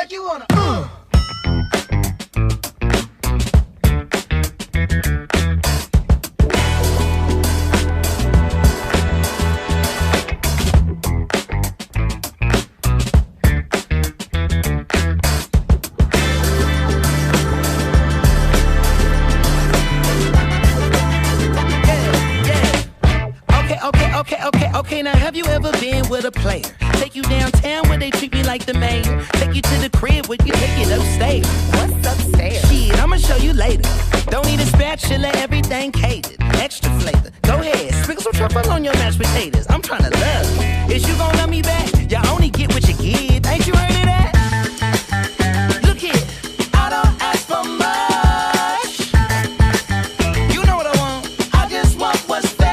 like you wanna. Okay, now have you ever been with a player? Take you downtown where they treat me like the mayor. Take you to the crib where you take it upstairs. What's upstairs? Shit, I'ma show you later. Don't need a spatula, everything catered. Extra flavor. Go ahead, sprinkle some truffle on your mashed potatoes. I'm tryna love you. Is you gon' love me back? You only get what you give. Ain't you heard of that? Look here, I don't ask for much. You know what I want. I just want what's fair.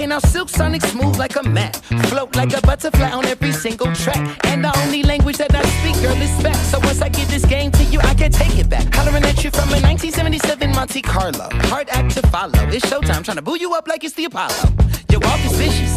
Now Silk Sonic smooth like a mat, float like a butterfly on every single track. And the only language that I speak, girl, is back. So once I give this game to you, I can't take it back. Hollering at you from a 1977 Monte Carlo. Hard act to follow. It's showtime, trying to boo you up like it's the Apollo. Your walk is vicious,